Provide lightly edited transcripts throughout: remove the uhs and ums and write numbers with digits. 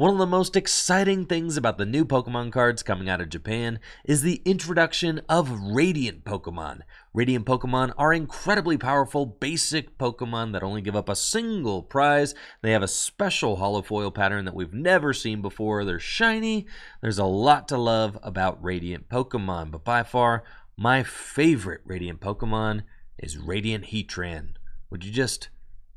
One of the most exciting things about the new Pokemon cards coming out of Japan is the introduction of Radiant Pokemon. Radiant Pokemon are incredibly powerful, basic Pokemon that only give up a single prize. They have a special holofoil pattern that we've never seen before. They're shiny. There's a lot to love about Radiant Pokemon, but by far, my favorite Radiant Pokemon is Radiant Heatran. Would you just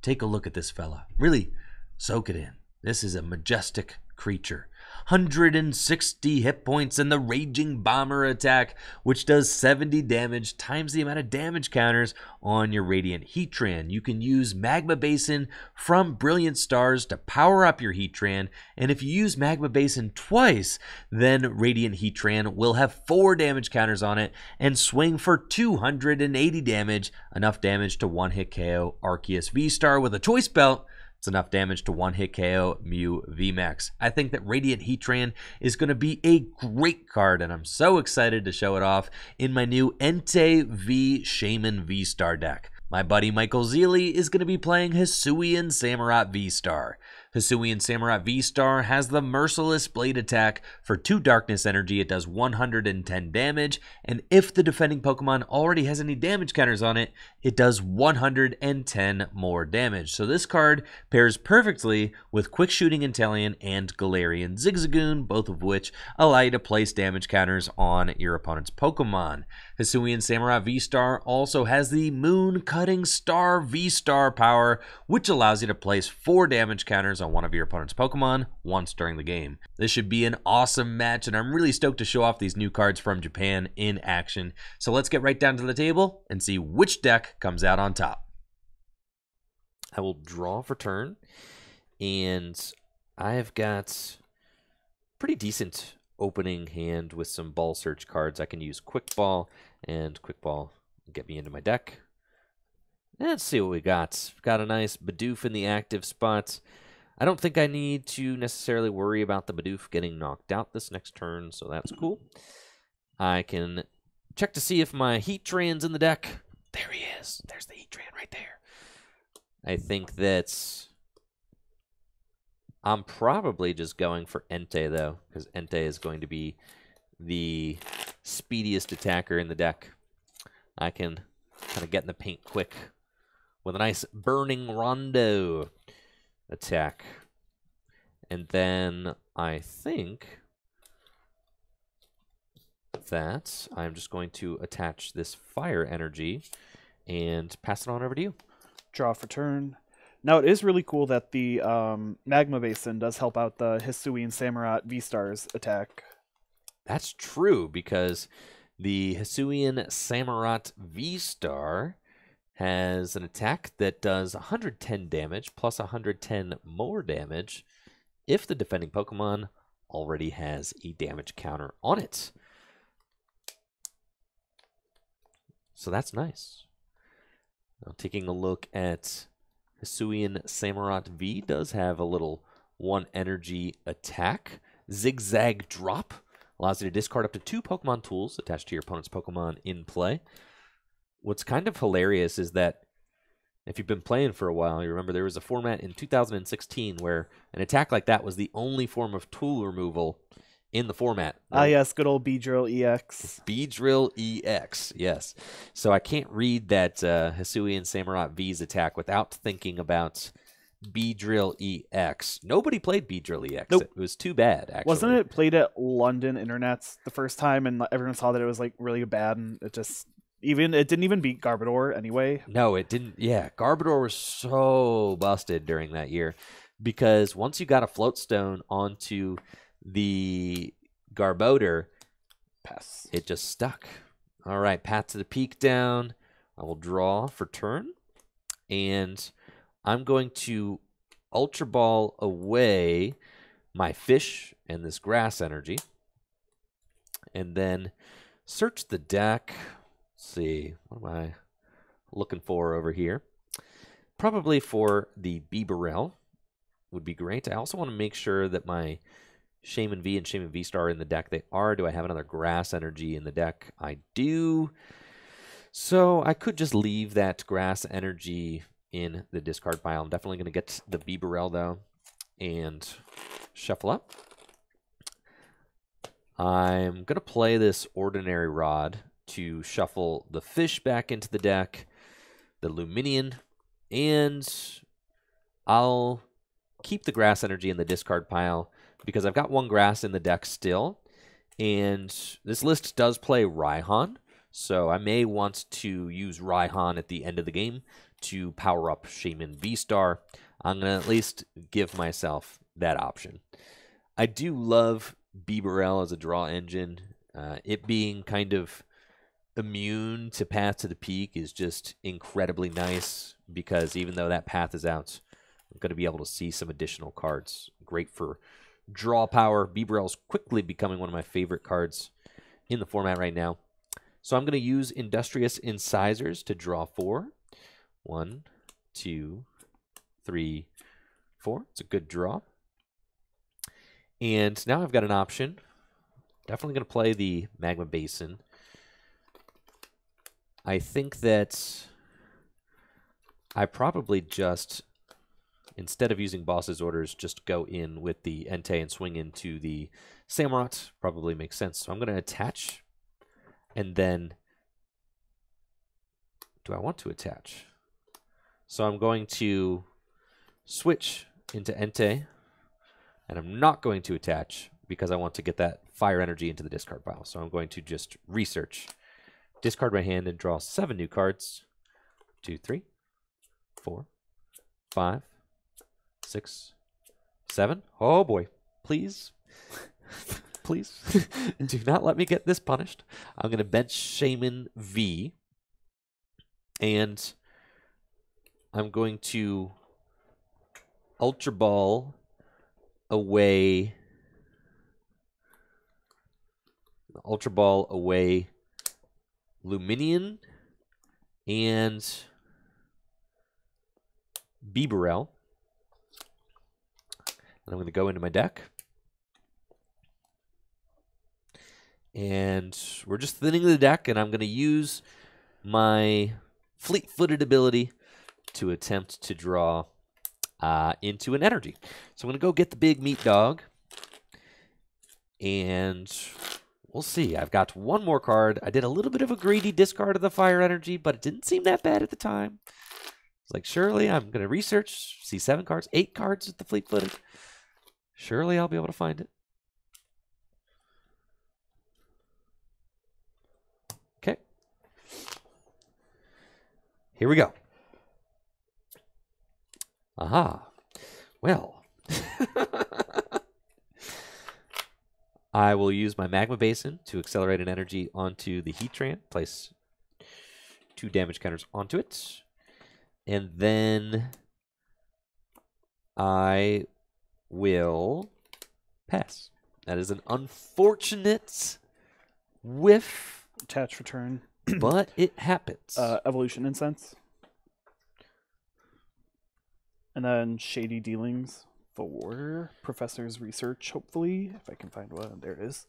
take a look at this fella? Really soak it in. This is a majestic creature. 160 hit points and the Raging Bomber attack, which does 70 damage times the amount of damage counters on your Radiant Heatran. You can use Magma Basin from Brilliant Stars to power up your Heatran, and if you use Magma Basin twice, then Radiant Heatran will have 4 damage counters on it and swing for 280 damage, enough damage to one-hit KO Arceus VSTAR with a Choice Belt. It's enough damage to one-hit KO Mew VMAX. I think that Radiant Heatran is going to be a great card, and I'm so excited to show it off in my new Entei V Shaman V-Star deck. My buddy Michael Zealy is going to be playing Hisuian Samurott V-Star. Hisuian Samurott V-Star has the Merciless Blade attack. For 2 Darkness Energy, it does 110 damage, and if the defending Pokemon already has any damage counters on it, it does 110 more damage. So this card pairs perfectly with Quick Shooting Inteleon and Galarian Zigzagoon, both of which allow you to place damage counters on your opponent's Pokemon. Hisuian Samurott V-Star also has the Moon Cutting Star V-Star power, which allows you to place 4 damage counters on one of your opponent's Pokemon once during the game. This should be an awesome match, and I'm really stoked to show off these new cards from Japan in action. So let's get right down to the table and see which deck comes out on top. I will draw for turn, and I've got pretty decent opening hand with some ball search cards. I can use Quick Ball, and Quick Ball get me into my deck. Let's see what we got. We've got a nice Bidoof in the active spot. I don't think I need to necessarily worry about the Bidoof getting knocked out this next turn, so that's cool. I can check to see if my Heatran's in the deck. There he is. There's the Heatran right there. I think that's... I'm probably just going for Entei, though, because Entei is going to be the speediest attacker in the deck. I can kind of get in the paint quick with a nice Burning Rondo attack. And then I think that I'm just going to attach this Fire Energy and pass it on over to you. Draw for turn. Now, it is really cool that the Magma Basin does help out the Hisuian Samurott V-Star's attack. That's true, because the Hisuian Samurott V-Star has an attack that does 110 damage plus 110 more damage if the defending Pokemon already has a damage counter on it. So that's nice. Now, taking a look at Hisuian Samurott V, does have a little 1 energy attack. Zigzag Drop allows you to discard up to 2 Pokemon tools attached to your opponent's Pokemon in play. What's kind of hilarious is that if you've been playing for a while, you remember there was a format in 2016 where an attack like that was the only form of tool removal in the format. Ah, yes, good old Beedrill EX. Beedrill EX, yes. So I can't read that Hisuian Samurott V's attack without thinking about Beedrill EX. Nobody played Beedrill EX. Nope. It was too bad, actually. Wasn't it played at London Internets the first time, and everyone saw that it was like really bad, and it didn't even beat Garbodor anyway? No, it didn't. Yeah, Garbodor was so busted during that year because once you got a Float Stone onto the Garbodor, Pass. it just stuck. All right, Path to the Peak down. I will draw for turn, and I'm going to Ultra Ball away my fish and this grass energy, and then search the deck. Let's see, what am I looking for over here? Probably for the Bibarel would be great. I also want to make sure that my Shaman V and Shaman V-Star are in the deck. They are. Do I have another grass energy in the deck? I do. So I could just leave that grass energy in the discard pile. I'm definitely going to get the Bibarel, though, and shuffle up. I'm going to play this Ordinary Rod to shuffle the fish back into the deck, the Luminion, and I'll keep the grass energy in the discard pile because I've got one grass in the deck still, and this list does play Raihan, so I may want to use Raihan at the end of the game to power up Shaman VSTAR. I'm going to at least give myself that option. I do love Bibarel as a draw engine. It being kind of immune to Path to the Peak is just incredibly nice because even though that path is out, I'm going to be able to see some additional cards. Great for draw power. Bibarel's quickly becoming one of my favorite cards in the format right now. So I'm going to use Industrious Incisors to draw 4. 1, 2, 3, 4. It's a good draw. And now I've got an option. Definitely going to play the Magma Basin. I think that I probably just, instead of using Boss's Orders, just go in with the Entei and swing into the Samurott. Probably makes sense. So I'm going to attach. And then, do I want to attach? So I'm going to switch into Entei. And I'm not going to attach because I want to get that fire energy into the discard pile. So I'm going to just research, discard my hand, and draw 7 new cards. 2, 3, 4, 5, 6, 7. Oh boy, please, please, do not let me get this punished. I'm going to bench Shaman V, and I'm going to Ultra Ball away Luminion and Bibarel. And I'm going to go into my deck. And we're just thinning the deck, and I'm going to use my fleet-footed ability to attempt to draw into an energy. So I'm going to go get the big meat dog. And we'll see. I've got one more card. I did a little bit of a greedy discard of the fire energy, but it didn't seem that bad at the time. It's like, surely I'm going to research, see 7 cards, 8 cards with the fleet-footed. Surely I'll be able to find it. Okay. Here we go. Aha. Well. I will use my Magma Basin to accelerate an energy onto the Heatran. Place 2 damage counters onto it. And then I will pass. That is an unfortunate whiff. Attach, return. But it happens. Evolution Incense. And then Shady Dealings for Professor's Research, hopefully, if I can find one. There it is.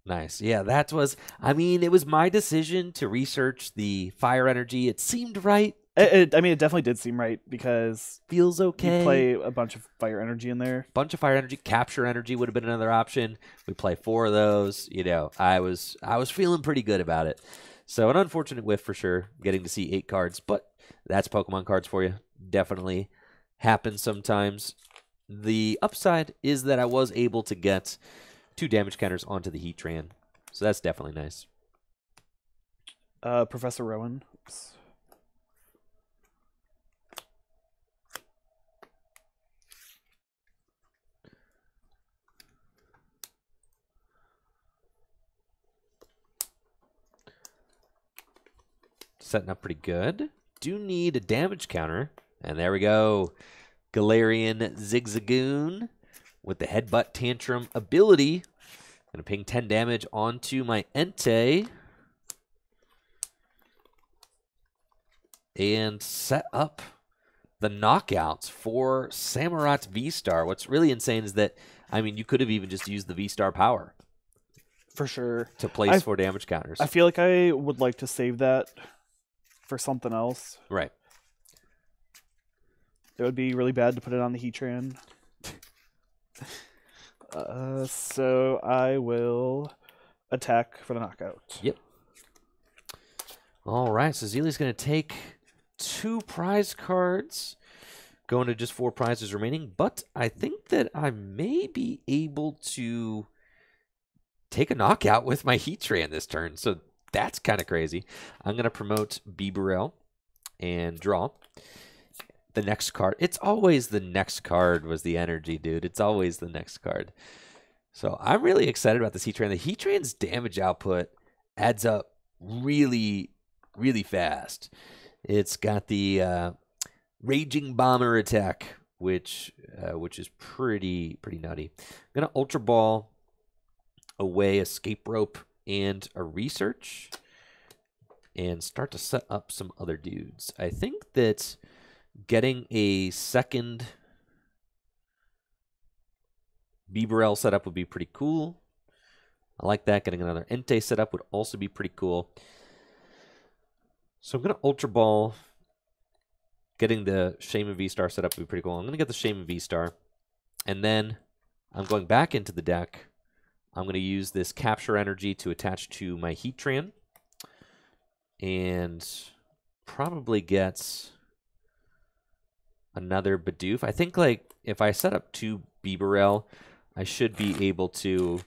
Nice. Yeah, that was, I mean, it was my decision to research the fire energy. It seemed right. I mean, it definitely did seem right because feels okay. You play a bunch of fire energy in there. Bunch of fire energy. Capture energy would have been another option. We play 4 of those. You know, I was feeling pretty good about it. So an unfortunate whiff for sure, getting to see 8 cards, but that's Pokemon cards for you. Definitely happens sometimes. The upside is that I was able to get 2 damage counters onto the Heatran. So that's definitely nice. Professor Rowan. Oops. Setting up pretty good. Do need a damage counter. And there we go. Galarian Zigzagoon with the Headbutt Tantrum ability. Going to ping 10 damage onto my Entei. And set up the knockouts for Samurott VSTAR. What's really insane is that, I mean, you could have even just used the VSTAR power. For sure. To place 4 damage counters. I feel like I would like to save that for something else. Right. It would be really bad to put it on the Heatran. So I will attack for the knockout. Yep. All right, so Zeely's going to take 2 prize cards, going to just 4 prizes remaining, but I think that I may be able to take a knockout with my Heatran this turn, so that's kind of crazy. I'm going to promote Bibarel and draw. The next card. It's always the next card was the energy, dude. It's always the next card. So I'm really excited about this Heatran. The Heatran's damage output adds up really, really fast. It's got the Raging Bomber attack, which is pretty nutty. I'm gonna Ultra Ball away Escape Rope and a Research, and start to set up some other dudes. I think that getting a second Bibarel setup would be pretty cool. I like that. Getting another Entei setup would also be pretty cool. So I'm going to Ultra Ball. Getting the Shaman V-Star setup would be pretty cool. I'm going to get the Shaman V-Star. And then I'm going back into the deck. I'm going to use this Capture Energy to attach to my Heatran. And probably get another Bidoof. I think, like, if I set up 2 Bibarel, I should be able to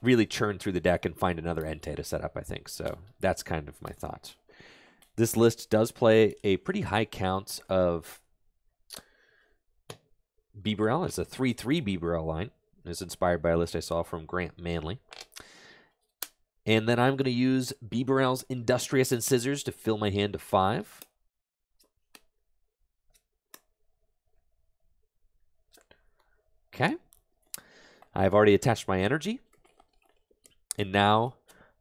really churn through the deck and find another Entei to set up, I think. So that's kind of my thought. This list does play a pretty high count of Bibarel. It's a 3-3 Bibarel line. It's inspired by a list I saw from Grant Manley. And then I'm going to use Bibarel's Industrious and Scissors to fill my hand to 5. Okay. I've already attached my energy. And now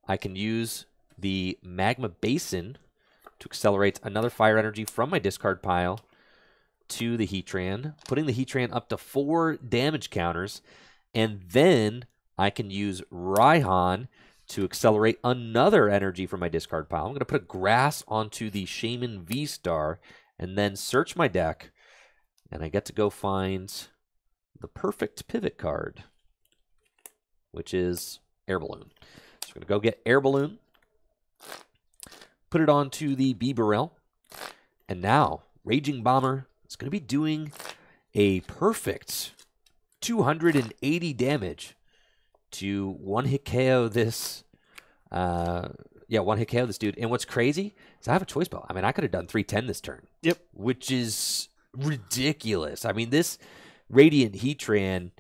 I can use the Magma Basin to accelerate another fire energy from my discard pile to the Heatran, putting the Heatran up to 4 damage counters. And then I can use Raihan to accelerate another energy from my discard pile. I'm going to put a Grass onto the Shaman V-Star and then search my deck. And I get to go find the perfect pivot card, which is Air Balloon. So we're going to go get Air Balloon, put it onto the Bibarel, and now Raging Bomber is going to be doing a perfect 280 damage to one-hit KO this, one-hit KO this dude. And what's crazy is I have a choice belt. I mean, I could have done 310 this turn. Yep. Which is ridiculous. I mean, this Radiant Heatran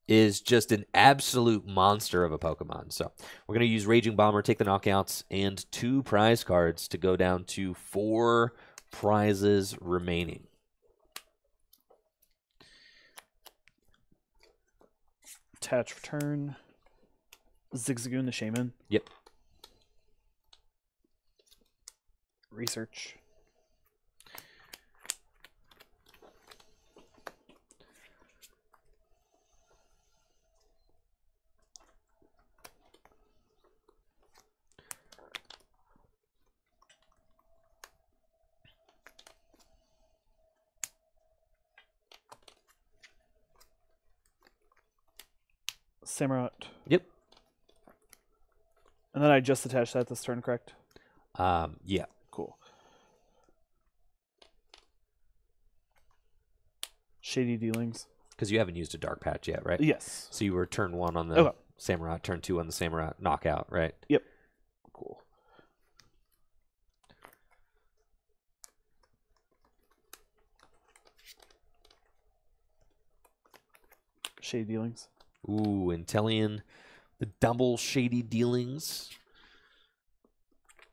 is just an absolute monster of a Pokemon. So we're going to use Raging Bomber, take the knockouts, and 2 prize cards to go down to 4 prizes remaining. Attach, return. Zigzagoon the Shaman. Yep. Research. Samurott. Yep. And then I just attached that this turn, correct? Yeah. Cool. Shady Dealings. Because you haven't used a Dark Patch yet, right? Yes. So you were turn 1 on the Samurott, turn 2 on the Samurott knockout, right? Yep. Cool. Shady Dealings. Ooh, Inteleon, the double Shady Dealings.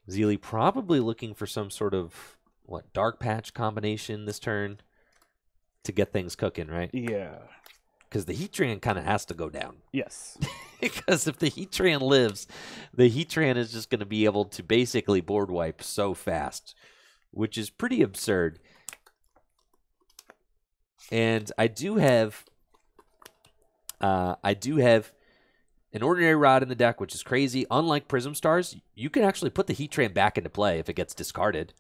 Zeely probably looking for some sort of, Dark Patch combination this turn to get things cooking, right? Yeah. Because the Heatran kind of has to go down. Yes. Because if the Heatran lives, the Heatran is just going to be able to basically board wipe so fast, which is pretty absurd. And I do have an Ordinary Rod in the deck, which is crazy. Unlike Prism Stars, you can actually put the Heatran back into play if it gets discarded.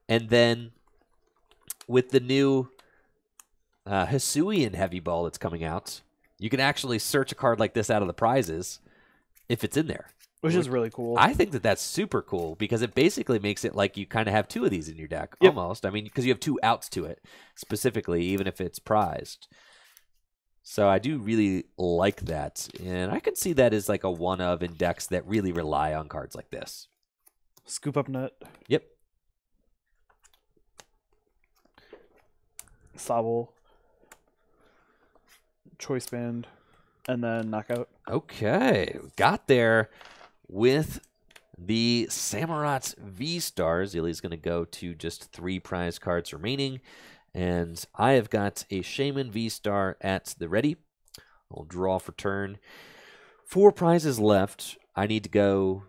And then with the new Hisuian Heavy Ball that's coming out, you can actually search a card like this out of the prizes if it's in there. Which is really cool. I think that that's super cool because it basically makes it like you kind of have 2 of these in your deck, Yep. almost. I mean, because you have 2 outs to it, specifically, even if it's prized. So I do really like that. And I can see that as like a one-of in decks that really rely on cards like this. Scoop up net. Yep. Sobble. Choice band. And then knockout. Okay. Got there with the Samurot's VSTARs. Illy's going to go to just 3 prize cards remaining. And I have got a Shaman VSTAR at the ready. I'll draw for turn. 4 prizes left. I need to go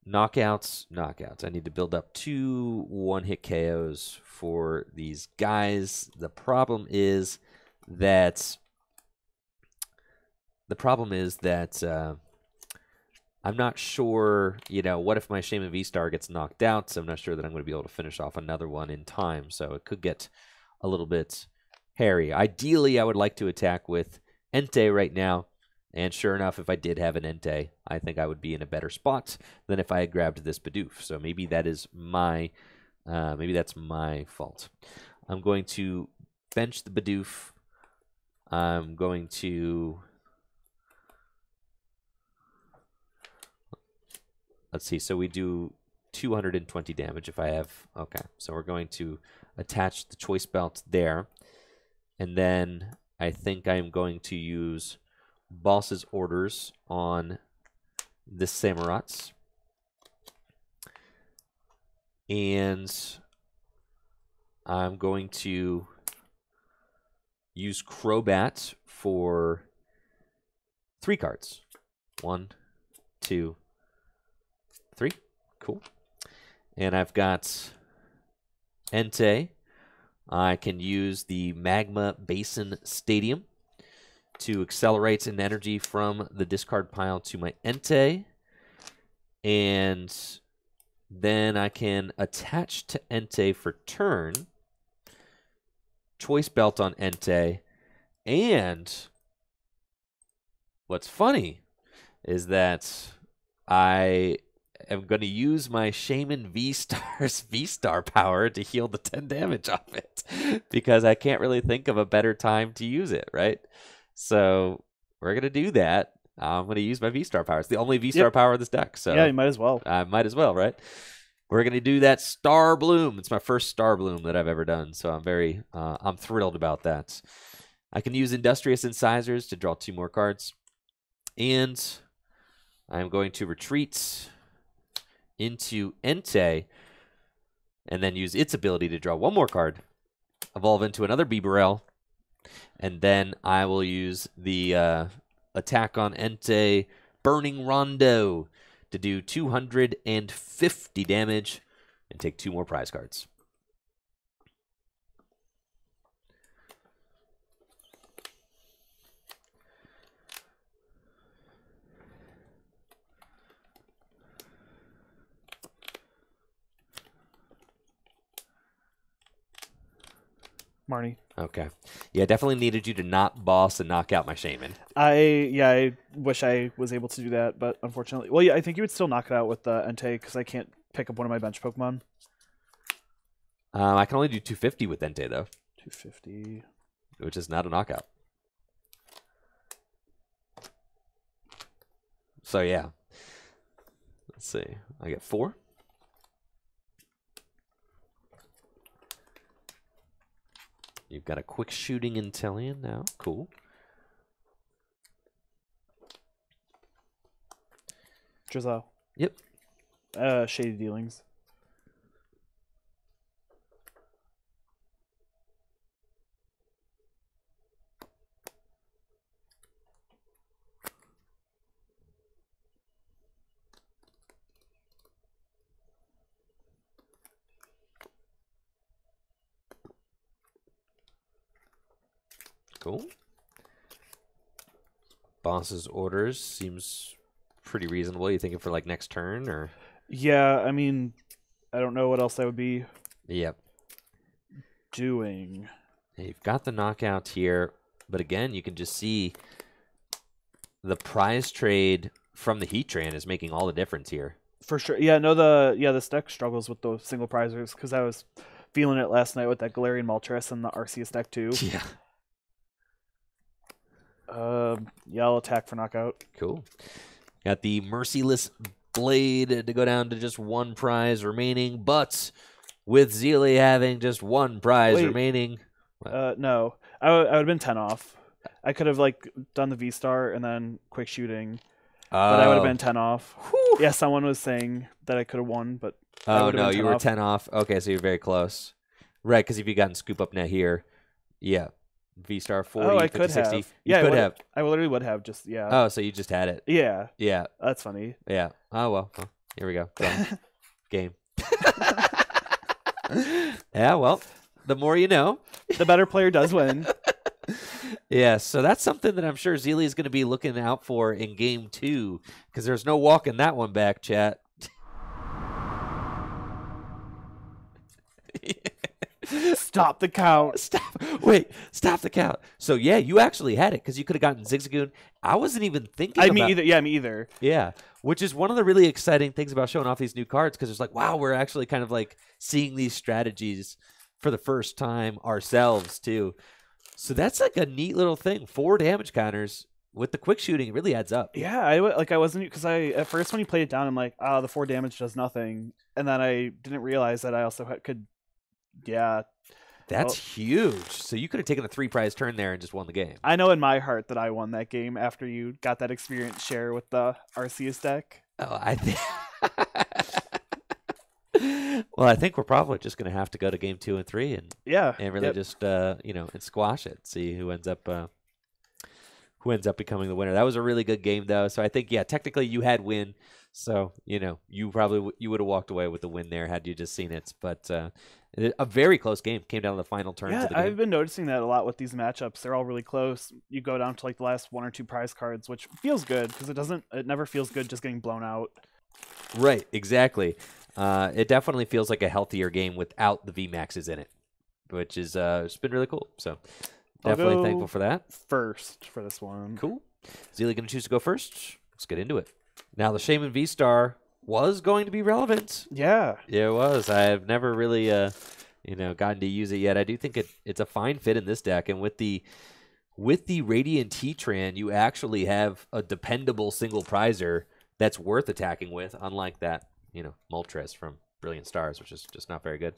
knockouts. I need to build up 2 one-hit KOs for these guys. The problem is that I'm not sure, what if my Shaman V-Star gets knocked out, so I'm not sure that I'm going to be able to finish off another one in time, so it could get a little bit hairy. Ideally, I would like to attack with Entei right now, and sure enough, if I did have an Entei, I think I would be in a better spot than if I had grabbed this Bidoof, so maybe that is maybe that's my fault. I'm going to bench the Bidoof. I'm going to... Let's see, so we do 220 damage if I have... Okay, so we're going to attach the choice belt there. And then I think I'm going to use Boss's Orders on the Samurot's. And I'm going to use Crobat for 3 cards. 1, 2, 3. Cool. And I've got Entei. I can use the Magma Basin Stadium to accelerate an energy from the discard pile to my Entei. And then I can attach to Entei for turn. Choice Belt on Entei. And what's funny is that I am going to use my Shaman V-Star's V-Star power to heal the 10 damage off it because I can't really think of a better time to use it, right? So we're going to do that. I'm going to use my V-Star power. It's the only V-Star power in this deck. So yeah, you might as well. I might as well, right? We're going to do that Star Bloom. It's my first Star Bloom that I've ever done, so I'm thrilled about that. I can use Industrious Incisors to draw 2 more cards. And I'm going to retreat into Entei and then use its ability to draw 1 more card, evolve into another Bibarel, and then I will use the attack on Entei, Burning Rondo, to do 250 damage and take 2 more prize cards. Marnie. Okay. Yeah, definitely needed you to not boss and knock out my Shaman. I wish I was able to do that, but unfortunately... Well, yeah, I think you would still knock it out with the Entei, because I can't pick up one of my bench Pokemon. I can only do 250 with Entei, though. 250. Which is not a knockout. So, yeah. Let's see. I get 4. You've got a quick shooting Intellion now. Cool. Drizzle. Yep. Shady Dealings. Cool. Boss's Orders seems pretty reasonable. You thinking for like next turn or? Yeah, I mean, I don't know what else that would be. Yep. doing? You've got the knockout here, but again, you can just see the prize trade from the Heatran is making all the difference here. For sure. Yeah, no, this deck struggles with those single prizers because I was feeling it last night with that Galarian Moltres and the Arceus deck too. Yeah. Yeah, I'll attack for knockout. Cool. Got the Merciless Blade to go down to just one prize remaining, but with Zealy having just one prize remaining. No. I would have been 10 off. I could have like done the VSTAR and then quick shooting. But I would have been 10 off. Whew. Yeah, someone was saying that I could have won, but oh no, you were 10 off. Okay, so you're very close. Right, because if you gotten scoop up net here, yeah. VSTAR 40, I 50, could 60. have. You could have. I literally would have just, yeah. Oh, so you just had it. Yeah. Yeah. That's funny. Yeah. Oh, well here we go. Game. Yeah, well, the more you know. The better player does win. Yeah, so that's something that I'm sure Zealy is going to be looking out for in Game 2, because there's no walking that one back, chat. Stop the count. Stop the count. So, yeah, you actually had it, because you could have gotten Zigzagoon. I wasn't even thinking about me either. Yeah, me either. Yeah, which is one of the really exciting things about showing off these new cards, because it's like, wow, we're actually kind of like seeing these strategies for the first time ourselves, too. So that's like a neat little thing. 4 damage counters with the quick shooting, it really adds up. Yeah, I wasn't, because at first when you played it down, I'm like, the 4 damage does nothing, and then I didn't realize that I also could. Yeah, that's huge. So you could have taken a 3 prize turn there and just won the game. I know in my heart that I won that game after you got that experience share with the Arceus deck. Oh, I think. Well, I think we're probably just going to have to go to Game 2 and 3 and really just and squash it. See who ends up becoming the winner. That was a really good game though. So I think technically you had win. So you would have walked away with the win there had you just seen it. But a very close game came down to the final turns of the game. I've been noticing that a lot with these matchups. They're all really close. You go down to like the last 1 or 2 prize cards, which feels good because it never feels good just getting blown out. Right, exactly. It definitely feels like a healthier game without the VMAXs in it, which is it's been really cool. So definitely thankful for that. First for this one. Cool. Zealy going to choose to go first. Let's get into it. Now the Shaman VSTAR was going to be relevant. Yeah. Yeah, it was. I've never really gotten to use it yet. I do think it's a fine fit in this deck, and with the Radiant Heatran, you actually have a dependable single prizer that's worth attacking with, unlike that Moltres from Brilliant Stars, which is just not very good.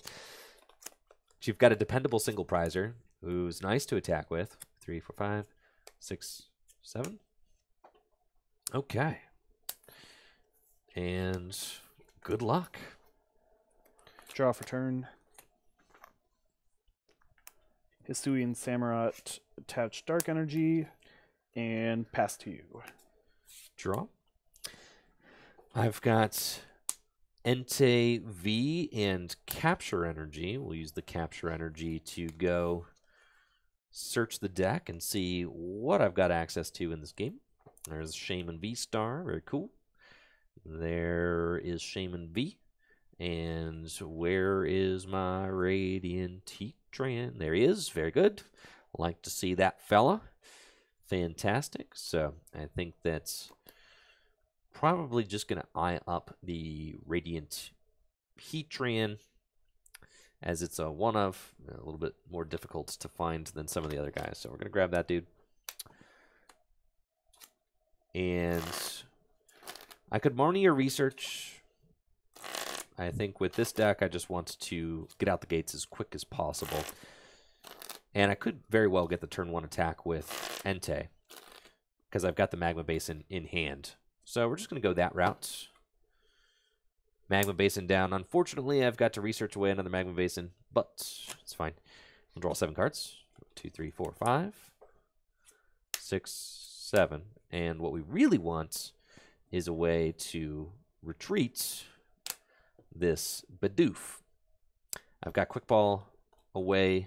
But you've got a dependable single prizer who's nice to attack with. 3, 4, 5, 6, 7. Okay. And good luck. Draw for turn. Hisuian Samurott attach Dark Energy and pass to you. Draw. I've got Entei V and Capture Energy. We'll use the Capture Energy to go search the deck and see what I've got access to in this game. There's Shaman VSTAR. Very cool. There is Shaman V. And where is my Radiant Heatran? There he is. Very good. Like to see that fella. Fantastic. So I think that's probably just going to eye up the Radiant Heatran, as it's a one-of, a little bit more difficult to find than some of the other guys. So we're going to grab that dude. And I could Marnie or research. I think with this deck, I just want to get out the gates as quick as possible. And I could very well get the turn 1 attack with Entei, because I've got the Magma Basin in hand. So we're just going to go that route. Magma Basin down. Unfortunately, I've got to research away another Magma Basin, but it's fine. We'll draw 7 cards. 2, 3, 4, 5, 6, 7. And what we really want is a way to retreat this Bidoof. I've got Quick Ball away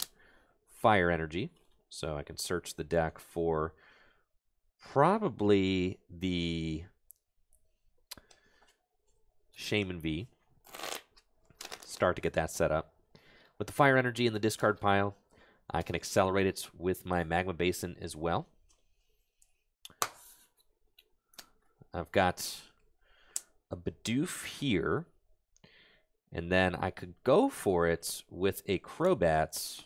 Fire Energy, so I can search the deck for probably the Shaman V. Start to get that set up. With the fire energy in the discard pile, I can accelerate it with my Magma Basin as well. I've got a Bidoof here, and then I could go for it with a Crobats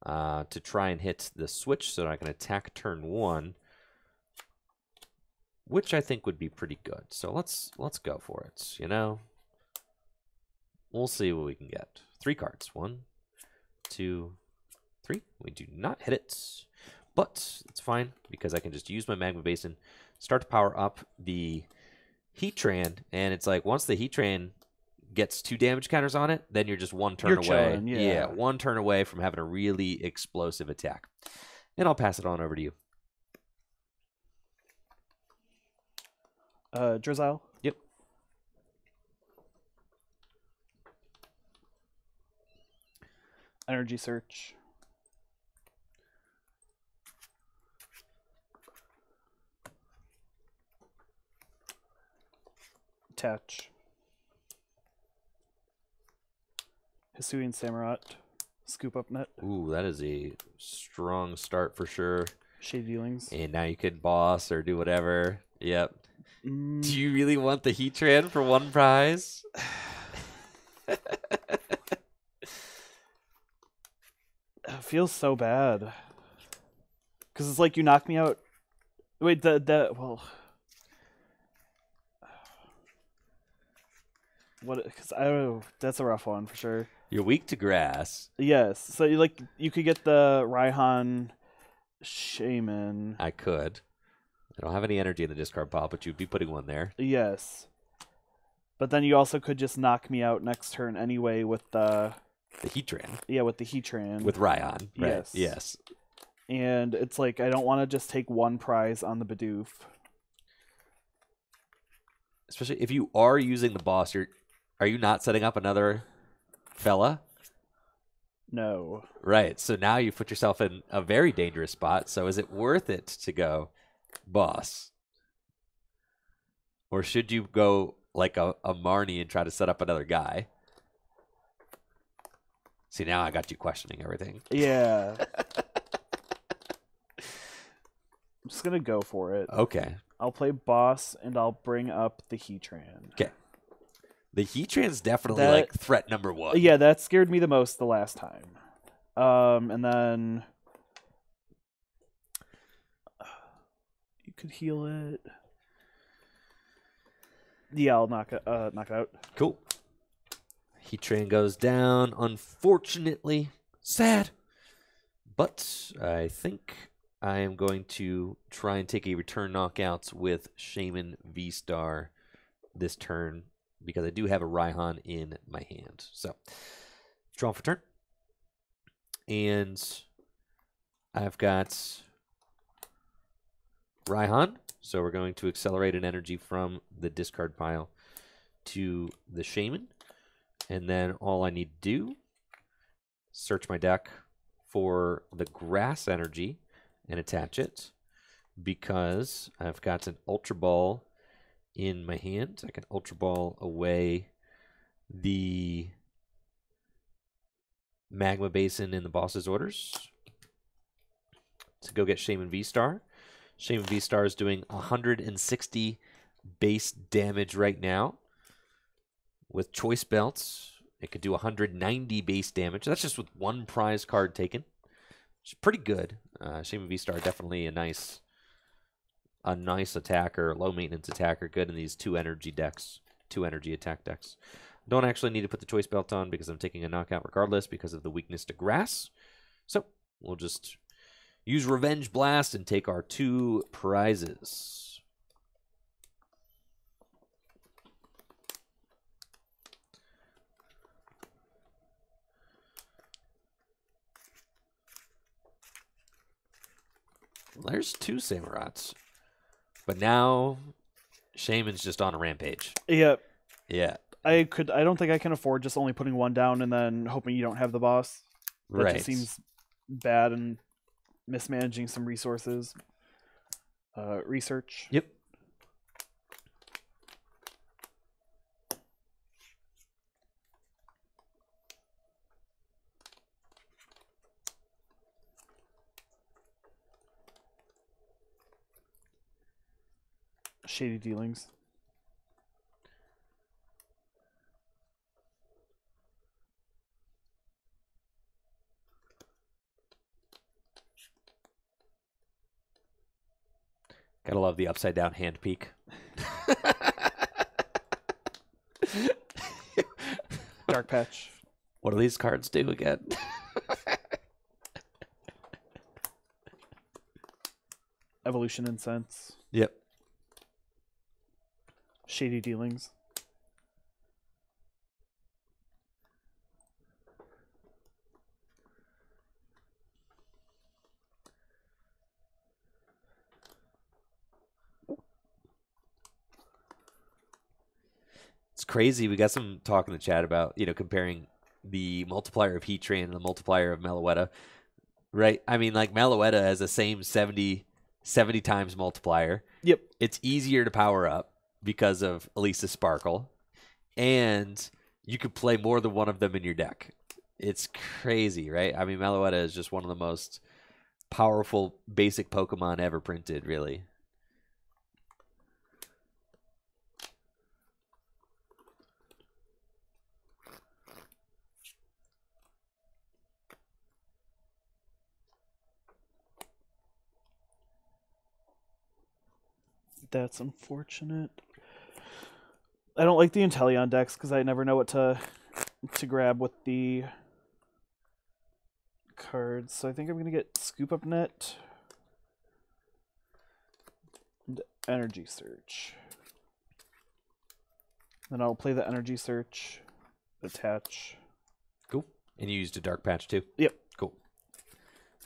to try and hit the switch so that I can attack turn 1, which I think would be pretty good. So let's go for it, you know? We'll see what we can get. 3 cards. 1, 2, 3. We do not hit it, but it's fine because I can just use my Magma Basin, start to power up the Heatran, and it's like once the Heatran gets 2 damage counters on it, then you're just 1 turn away. Chilling, yeah. 1 turn away from having a really explosive attack. And I'll pass it on over to you. Drizzile? Yep. Energy Search. Attach. Hisuian Samurott. Scoop Up Net. Ooh, that is a strong start for sure. Shade Dealings. And now you could boss or do whatever. Yep. Do you really want the Heatran for 1 prize? It feels so bad. Because it's like you knock me out. Wait, well. What? Because I don't know. That's a rough one for sure. You're weak to grass. Yes. So you could get the Raihan Shaman. I could. I don't have any energy in the discard pile, but you'd be putting 1 there. Yes. But then you also could just knock me out next turn anyway with the Heatran. Yeah, with the Heatran. With Raihan. Right? Yes. Yes. And it's like I don't want to just take 1 prize on the Bidoof. Especially if you are using the boss, are you not setting up another fella? No. Right. So now you put yourself in a very dangerous spot. So is it worth it to go boss? Or should you go like a Marnie and try to set up another guy? See, now I got you questioning everything. Yeah. I'm just going to go for it. Okay. I'll play boss and I'll bring up the Heatran. Okay. The Heatran's definitely like threat number 1. Yeah, that scared me the most the last time. And then you could heal it. Yeah, I'll knock it out. Cool. Heatran goes down, unfortunately. Sad. But I think I am going to try and take a return knockout with Shaman VSTAR this turn because I do have a Raihan in my hand. So, draw for turn. And I've got Raihan. So we're going to accelerate an energy from the discard pile to the Shaman. And then all I need to do, search my deck for the grass energy and attach it because I've got an Ultra Ball in my hand. I can Ultra Ball away the Magma Basin in the boss's orders to go get Shaman VSTAR. Shaman VSTAR is doing 160 base damage right now. With Choice Belts, it could do 190 base damage. That's just with 1 prize card taken. Which is pretty good. Shaman VSTAR definitely a nice attacker, low maintenance attacker, good in these 2 energy decks, 2 energy attack decks. Don't actually need to put the Choice Belt on because I'm taking a knockout regardless because of the weakness to grass. So we'll just use Revenge Blast and take our 2 prizes. There's 2 Samurotts. But now Shaman's just on a rampage. Yep. Yeah. I don't think I can afford just only putting 1 down and then hoping you don't have the boss. That just seems bad and mismanaging some resources. Research. Yep. Shady Dealings. Gotta love the upside down hand peek. Dark Patch. What do these cards do again? Evolution Incense. Yep. Shady Dealings. It's crazy. We got some talk in the chat about, comparing the multiplier of Heatran and the multiplier of Meloetta, right? I mean, like, Meloetta has the same 70 times multiplier. Yep. It's easier to power up because of Elisa Sparkle, and you could play more than one of them in your deck. It's crazy, right? I mean, Meloetta is just one of the most powerful basic Pokemon ever printed, really. That's unfortunate. I don't like the Inteleon decks because I never know what to grab with the cards. So I think I'm going to get Scoop Up Net and Energy Search. Then I'll play the Energy Search, attach. Cool. And you used a Dark Patch too? Yep. Cool.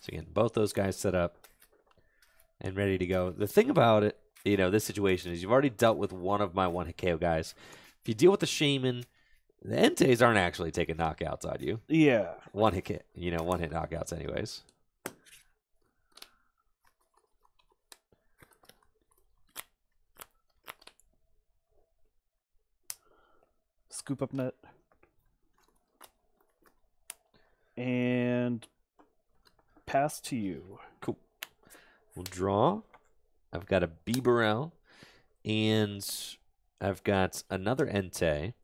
So again, both those guys set up and ready to go. The thing about it, this situation is you've already dealt with one of my one-hit KO guys. If you deal with the Shaman, the Entei aren't actually taking knockouts on you. Yeah. One-hit knockouts anyways. Scoop Up Net. And pass to you. Cool. We'll draw. I've got a Bibarel, and I've got another Entei.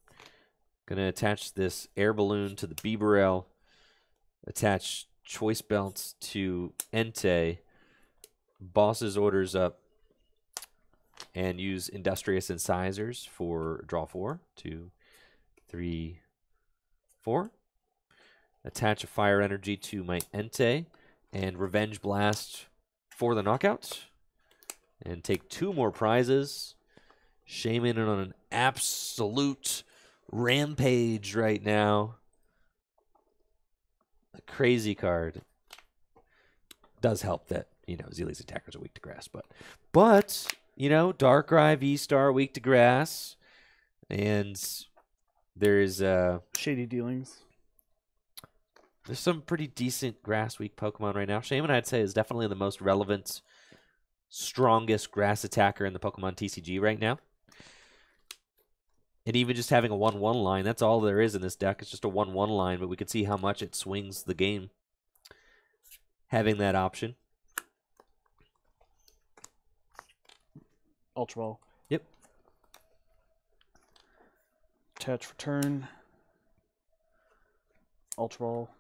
Going to attach this air balloon to the Bibarel, attach Choice Belts to Entei, Boss's Orders up, and use Industrious Incisors for draw 4, 2, 3, 4. Attach a Fire Energy to my Entei, and Revenge Blast for the knockout. And take 2 more prizes. Shaman on an absolute rampage right now. A crazy card. Does help that, Zealous attackers are weak to grass. But Darkrai, VSTAR, weak to grass. And there's Shady Dealings. There's some pretty decent grass weak Pokemon right now. Shaman, I'd say, is definitely the most relevant, strongest grass attacker in the Pokemon TCG right now. And even just having a 1-1 line, that's all there is in this deck. It's just a 1-1 line, but we can see how much it swings the game having that option. Ultra Ball. Yep. Attach return. Ultra Ball.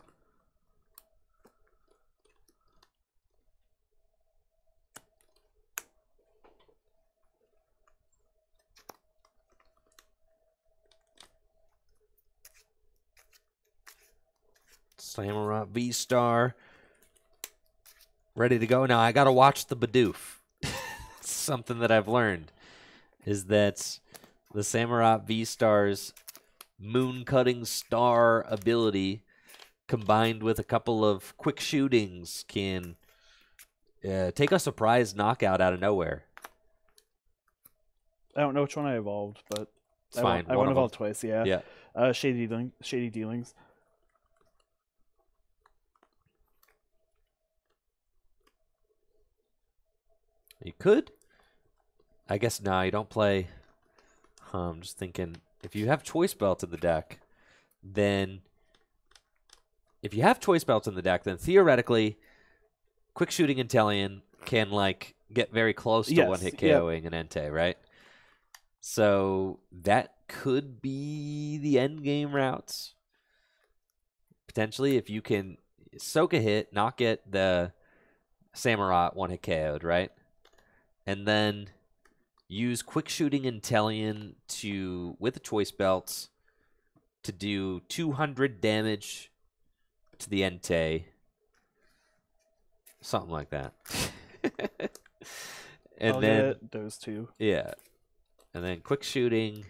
Samurott VSTAR. Ready to go. Now, I got to watch the Bidoof. Something that I've learned is that the Samurott VSTAR's moon-cutting star ability combined with a couple of quick shootings can take a surprise knockout out of nowhere. I don't know which one I evolved, but it's fine. I won't evolve twice, yeah. Yeah. Shady Dealings. You could. I guess, no, you don't play. I'm just thinking, if you have Choice Belt in the deck, then theoretically, Quick Shooting Inteleon can, get very close to one-hit KOing an Entei, right? So that could be the end game routes. Potentially, if you can soak a hit, not get the Samurott one-hit KO'd, right? And then use Quick Shooting Intellion with the Choice Belts to do 200 damage to the Entei. Something like that. And I'll then get those two. Yeah. And then Quick Shooting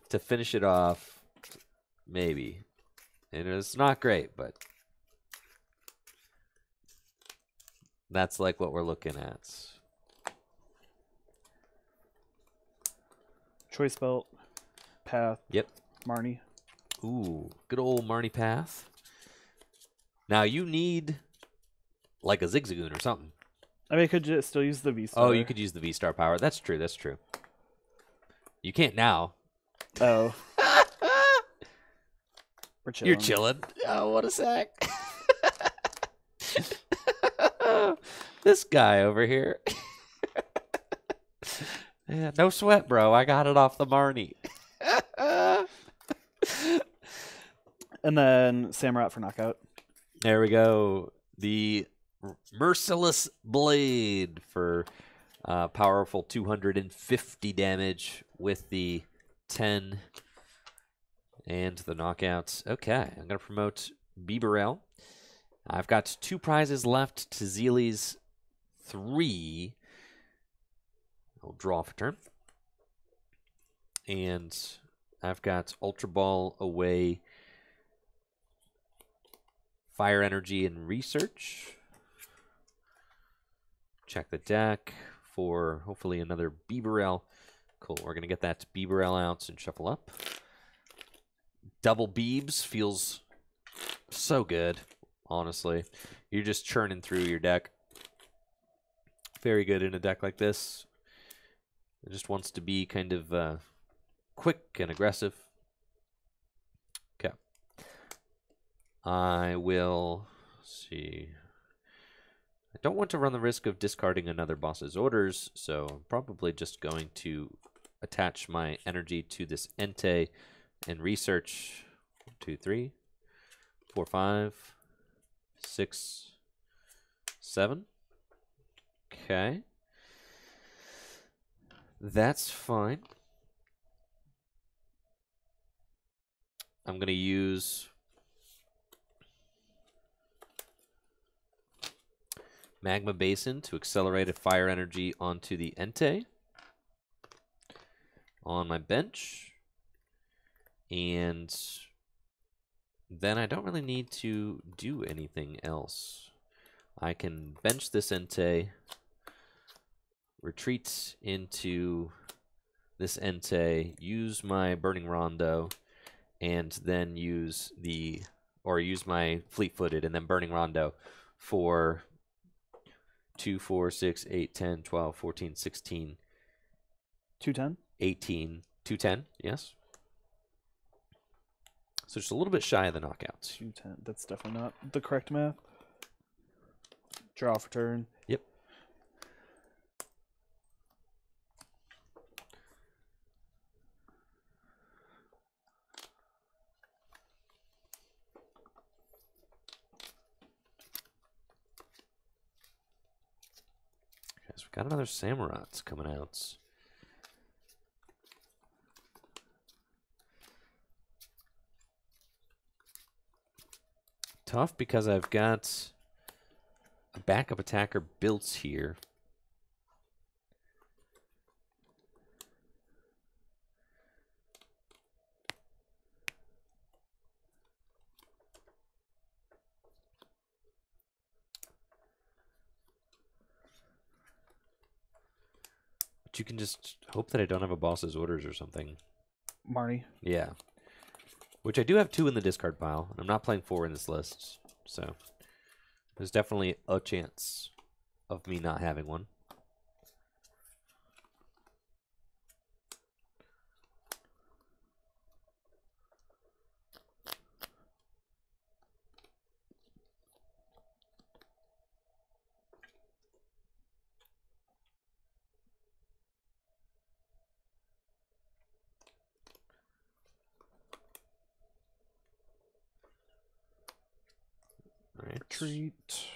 to finish it off, maybe. And it's not great, but that's like what we're looking at. Choice Belt, Path. Yep. Marnie. Ooh, good old Marnie Path. Now you need like a Zigzagoon or something. I mean, I could just still use the VSTAR. Oh, you could use the VSTAR power. That's true. That's true. You can't now. Oh. We're chilling. You're chilling. Oh, what a sack. This guy over here. Yeah, no sweat, bro. I got it off the Marnie. And then Samurott for knockout. There we go. The Merciless Blade for powerful 250 damage with the 10 and the knockouts. Okay, I'm going to promote Bibarel. I've got 2 prizes left to Zeely's 3. I'll draw for turn. And I've got Ultra Ball away, Fire Energy, and Research. Check the deck for hopefully another Bibarel. Cool, we're going to get that Bibarel out and shuffle up. Double Beebs feels so good, honestly. You're just churning through your deck. Very good in a deck like this. It just wants to be kind of quick and aggressive. Okay. I will see. I don't want to run the risk of discarding another boss's orders, so I'm probably just going to attach my energy to this Entei and research 1, 2, 3, 4, 5, 6, 7. Okay. That's fine. I'm going to use Magma Basin to accelerate a fire energy onto the Entei on my bench. And then I don't really need to do anything else. I can bench this Entei, retreat into this Entei, use my Burning Rondo, and then use my Fleet-Footed and then Burning Rondo for 2, 4, 6, 8, 10, 12, 14, 16. 210? 18. 210, yes. So just a little bit shy of the knockouts. 210. That's definitely not the correct math. Draw for turn. Yep. Okay, so we got another Samurott coming out. Tough because I've got a backup attacker built here. But you can just hope that I don't have a boss's orders or something. Marnie. Yeah. Which I do have 2 in the discard pile. I'm not playing 4 in this list, so there's definitely a chance of me not having one. Retreat.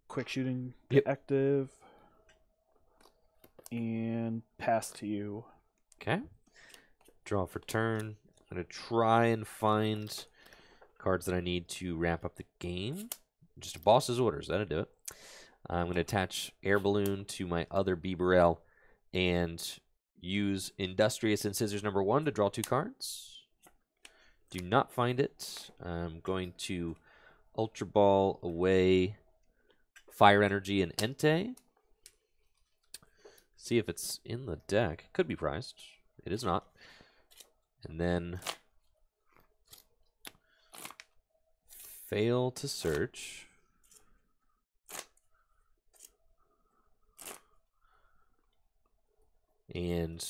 Quick shooting, get active, and pass to you. Okay. Draw for turn. I'm going to try and find cards that I need to wrap up the game. Just a boss's orders. That'll do it. I'm going to attach Air Balloon to my other Bibarel and use Industrious and Scissors #1 to draw 2 cards. Do not find it. I'm going to Ultra Ball away Fire Energy and Entei. See if it's in the deck. Could be prized. It is not. And then fail to search. And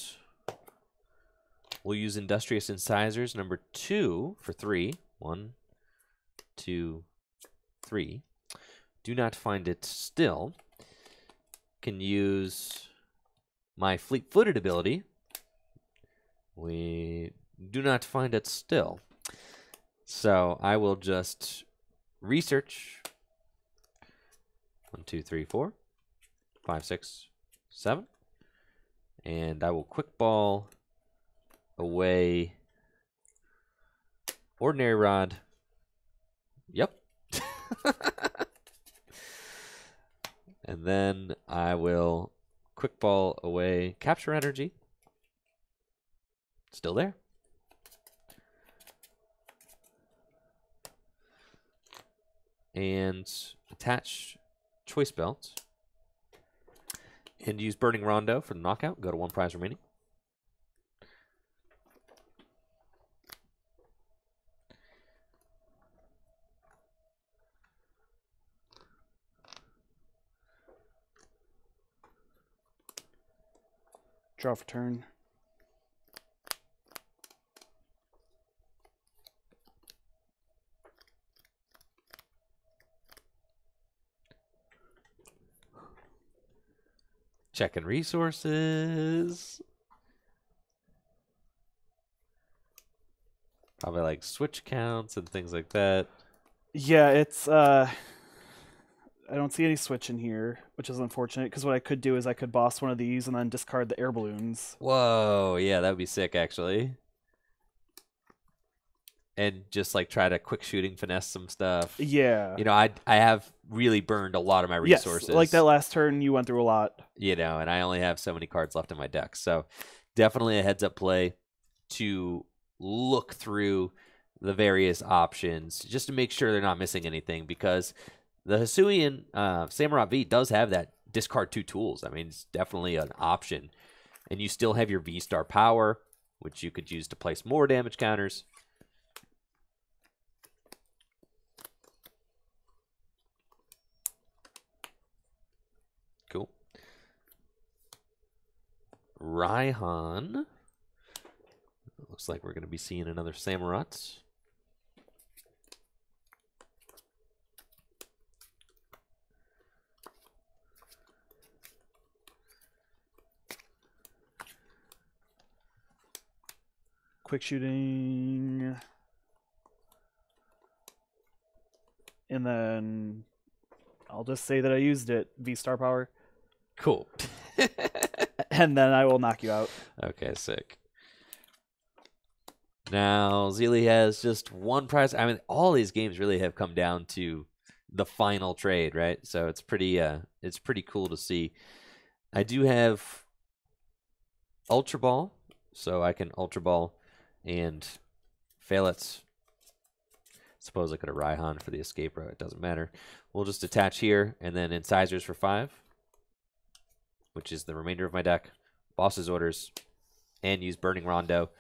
we'll use Industrious Incisors #2 for 3. 1, 2, 3. Do not find it still. Can use my Fleet-Footed ability. We do not find it still. So I will just research. 1, 2, 3, 4, 5, 6, 7. And I will Quick Ball away Ordinary Rod. Yep. And then I will Quick Ball away Capture Energy. Still there. And attach Choice Belt. And use Burning Rondo for the knockout. Go to 1 prize remaining. Draw for turn. Checking resources. Probably like switch counts and things like that. Yeah, it's I don't see any switch in here, which is unfortunate, because what I could do is I could boss one of these and then discard the air balloons. Whoa, yeah, that would be sick, actually. And just like try to quick shooting finesse some stuff. Yeah. You know, I have really burned a lot of my resources. Yes, like that last turn, you went through a lot. You know, and I only have so many cards left in my deck. So definitely a heads-up play to look through the various options just to make sure they're not missing anything, because the Hisuian Samurott V does have that discard 2 tools. I mean, it's definitely an option. And you still have your VSTAR power, which you could use to place more damage counters. Cool. Raihan. Looks like we're going to be seeing another Samurott. Quick shooting. And then I'll just say that I used it. VSTAR power. Cool. And then I will knock you out. Okay, sick. Now, Zealy has just 1 prize. I mean, all these games really have come down to the final trade, right? So it's pretty cool to see. I do have Ultra Ball, so I can Ultra Ball and fail it. Suppose I could have Raihan for the escape row. It doesn't matter. We'll just attach here, and then Incisors for 5, which is the remainder of my deck. Boss's orders, and use Burning Rondo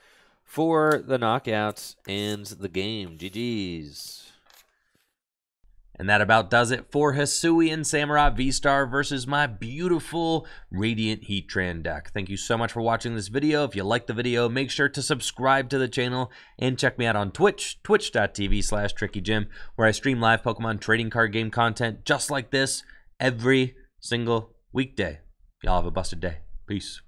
for the knockout and the game. GG's. And that about does it for Hisuian Samurott VSTAR versus my beautiful Radiant Heatran deck. Thank you so much for watching this video. If you liked the video, make sure to subscribe to the channel and check me out on Twitch, twitch.tv/TrickyJim, where I stream live Pokemon trading card game content just like this every single weekday. Y'all have a busted day. Peace.